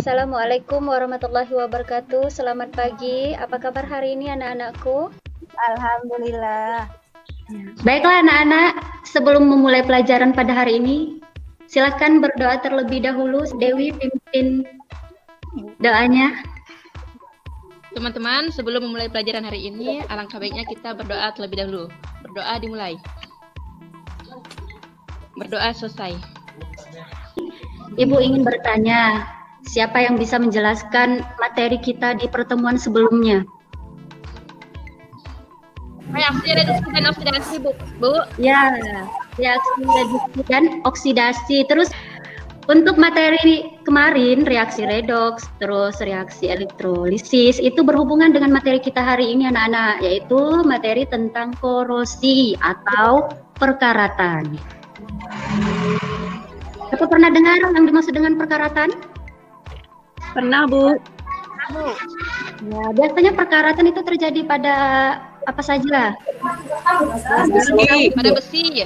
Assalamualaikum warahmatullahi wabarakatuh. Selamat pagi. Apa kabar hari ini anak-anakku? Alhamdulillah. Baiklah anak-anak, sebelum memulai pelajaran pada hari ini, silakan berdoa terlebih dahulu. Dewi pimpin doanya. Teman-teman, sebelum memulai pelajaran hari ini, alangkah baiknya kita berdoa terlebih dahulu. Berdoa dimulai. Berdoa selesai. Ibu ingin bertanya, siapa yang bisa menjelaskan materi kita di pertemuan sebelumnya? Reaksi reduksi dan oksidasi, Bu. Ya, reaksi reduksi dan oksidasi. Terus untuk materi kemarin, reaksi redoks, terus reaksi elektrolisis, itu berhubungan dengan materi kita hari ini anak-anak, yaitu materi tentang korosi atau perkaratan. Apa pernah dengar yang dimaksud dengan perkaratan? Pernah, Bu. Ya, biasanya perkaratan itu terjadi pada apa saja? Pada besi. Pada besi.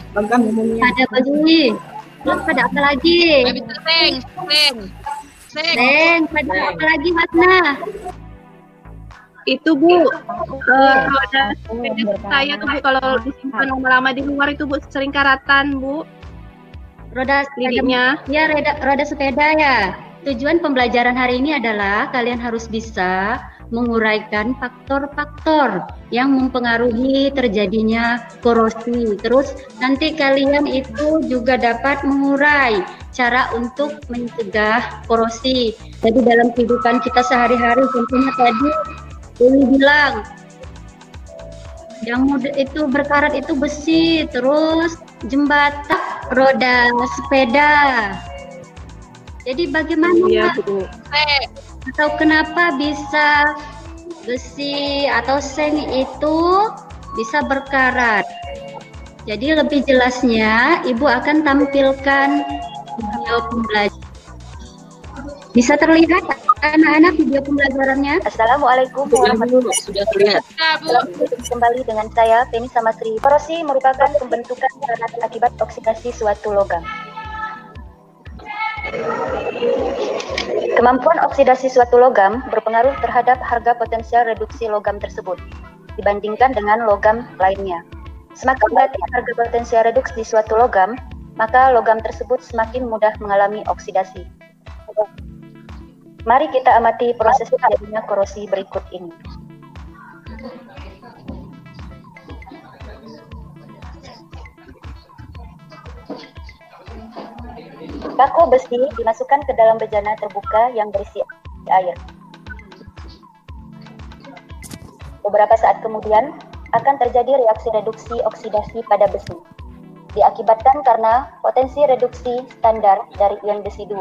Terus pada apa lagi? Seng. Pada apa lagi, Masna? Itu, Bu. Roda sepeda saya tuh, Bu, kalau disimpan lama-lama di luar itu, Bu, sering karatan, Bu. Roda Lidinya. Ya, roda sepeda ya. Tujuan pembelajaran hari ini adalah kalian harus bisa menguraikan faktor-faktor yang mempengaruhi terjadinya korosi. Terus nanti kalian itu juga dapat mengurai cara untuk mencegah korosi. Jadi dalam kehidupan kita sehari-hari, contohnya tadi Dewi bilang yang mudah itu berkarat itu besi, terus jembatan, roda sepeda. Jadi bagaimana atau kenapa bisa besi atau seng itu bisa berkarat? Jadi lebih jelasnya Ibu akan tampilkan video pembelajaran. Bisa terlihat anak-anak video pembelajarannya? Assalamualaikum warahmatullahi wabarakatuh. Kembali dengan saya, Feni Samasri. Korosi merupakan pembentukan karena akibat oksidasi suatu logam. Kemampuan oksidasi suatu logam berpengaruh terhadap harga potensial reduksi logam tersebut dibandingkan dengan logam lainnya. Semakin tinggi harga potensial reduksi suatu logam, maka logam tersebut semakin mudah mengalami oksidasi. Mari kita amati proses terjadinya korosi berikut ini. Paku besi dimasukkan ke dalam bejana terbuka yang berisi air. Beberapa saat kemudian akan terjadi reaksi reduksi oksidasi pada besi. Diakibatkan karena potensi reduksi standar dari ion besi 2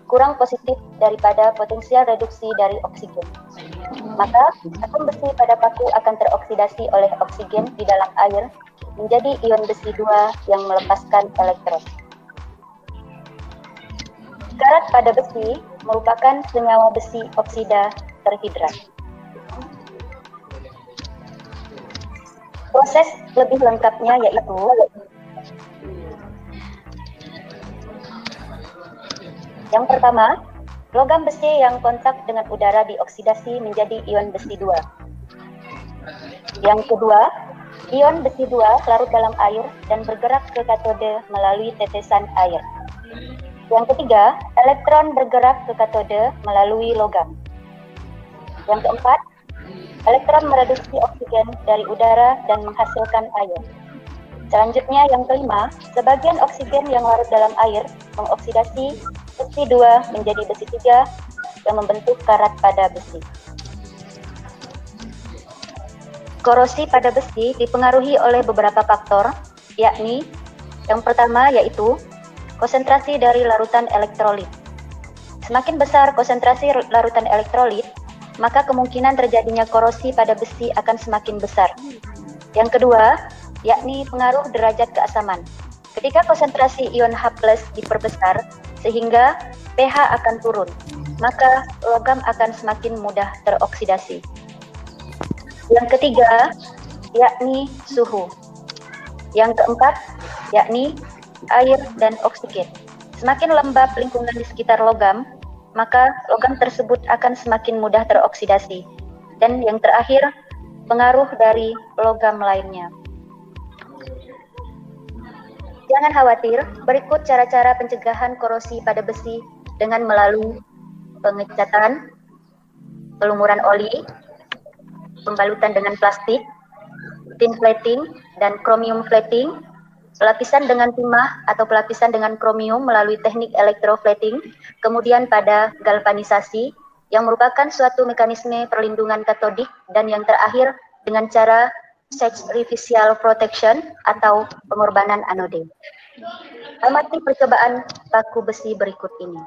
kurang positif daripada potensial reduksi dari oksigen. Maka atom besi pada paku akan teroksidasi oleh oksigen di dalam air menjadi ion besi 2 yang melepaskan elektron. Karat pada besi merupakan senyawa besi oksida terhidrat. Proses lebih lengkapnya yaitu yang pertama, logam besi yang kontak dengan udara dioksidasi menjadi ion besi 2. Yang kedua, ion besi 2 larut dalam air dan bergerak ke katode melalui tetesan air. Yang ketiga, elektron bergerak ke katode melalui logam. Yang keempat, elektron mereduksi oksigen dari udara dan menghasilkan air. Selanjutnya yang kelima, sebagian oksigen yang larut dalam air mengoksidasi besi 2 menjadi besi 3 yang membentuk karat pada besi. Korosi pada besi dipengaruhi oleh beberapa faktor, yakni yang pertama yaitu konsentrasi dari larutan elektrolit. Semakin besar konsentrasi larutan elektrolit, maka kemungkinan terjadinya korosi pada besi akan semakin besar. Yang kedua, yakni pengaruh derajat keasaman. Ketika konsentrasi ion H+ diperbesar, sehingga pH akan turun, maka logam akan semakin mudah teroksidasi. Yang ketiga, yakni suhu. Yang keempat, yakni air dan oksigen. Semakin lembab lingkungan di sekitar logam, maka logam tersebut akan semakin mudah teroksidasi. Dan yang terakhir, pengaruh dari logam lainnya. Jangan khawatir, berikut cara-cara pencegahan korosi pada besi dengan melalui pengecatan, pelumuran oli, pembalutan dengan plastik, tin plating, dan chromium plating, pelapisan dengan timah atau pelapisan dengan kromium melalui teknik electroplating, kemudian pada galvanisasi, yang merupakan suatu mekanisme perlindungan katodik, dan yang terakhir dengan cara sacrificial protection atau pengorbanan anode. Amati percobaan paku besi berikut ini.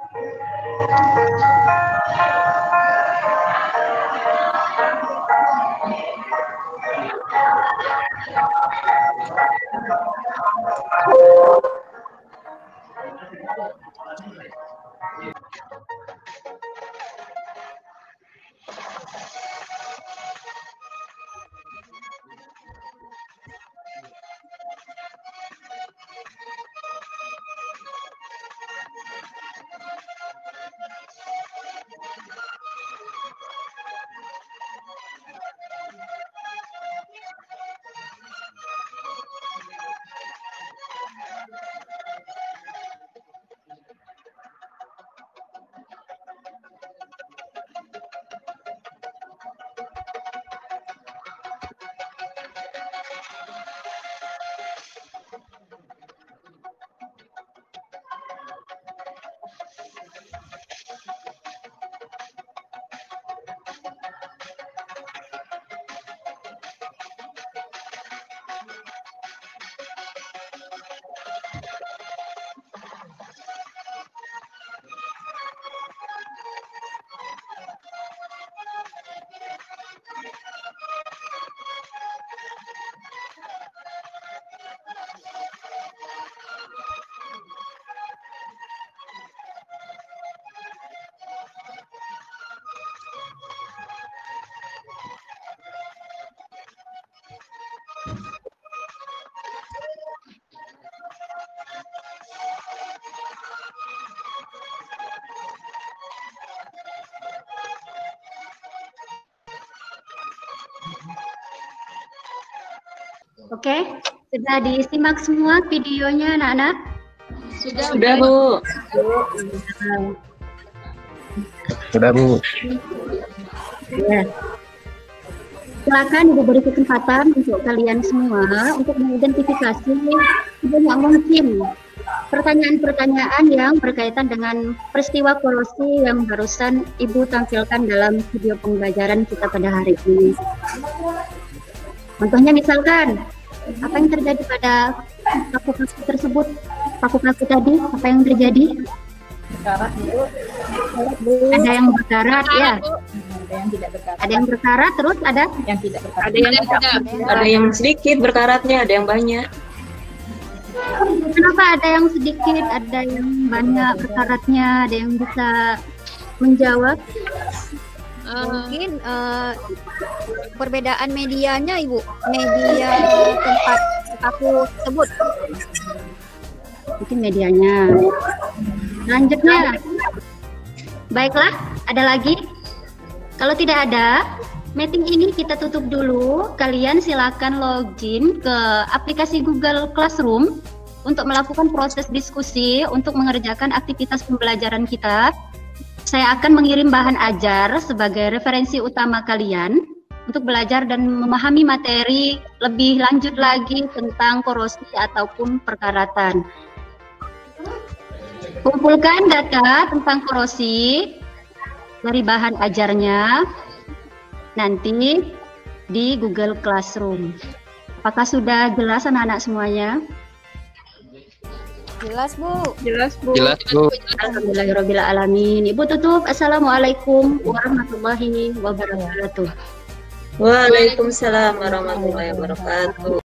Oke, sudah disimak semua videonya anak-anak? Sudah, Bu. Sudah, Bu. Ya. Silakan Ibu beri kesempatan untuk kalian semua untuk mengidentifikasi sebanyak mungkin pertanyaan-pertanyaan yang berkaitan dengan peristiwa korosi yang barusan Ibu tampilkan dalam video pembelajaran kita pada hari ini. Contohnya misalkan, apa yang terjadi pada paku-paku tersebut? Paku-paku tadi, apa yang terjadi? Ada yang berkarat, ya. Ada yang berkarat, terus ada yang tidak berkarat. Ada yang sedikit berkaratnya, ada yang banyak. Kenapa ada yang sedikit, ada yang banyak berkaratnya? Ada yang bisa menjawab? Mungkin perbedaan medianya, Ibu, media tempat paku tersebut. Mungkin medianya. Selanjutnya, baiklah, ada lagi? Kalau tidak ada, meeting ini kita tutup dulu. Kalian silakan login ke aplikasi Google Classroom untuk melakukan proses diskusi untuk mengerjakan aktivitas pembelajaran kita. Saya akan mengirim bahan ajar sebagai referensi utama kalian untuk belajar dan memahami materi lebih lanjut lagi tentang korosi ataupun perkaratan. Kumpulkan data tentang korosi dari bahan ajarnya nanti di Google Classroom. Apakah sudah jelas anak-anak semuanya? Jelas, Bu. Jelas, Bu. Jelas, Bu. Alhamdulillahirrabbilalamin. Ibu tutup. Assalamualaikum warahmatullahi wabarakatuh. Waalaikumsalam warahmatullahi wabarakatuh.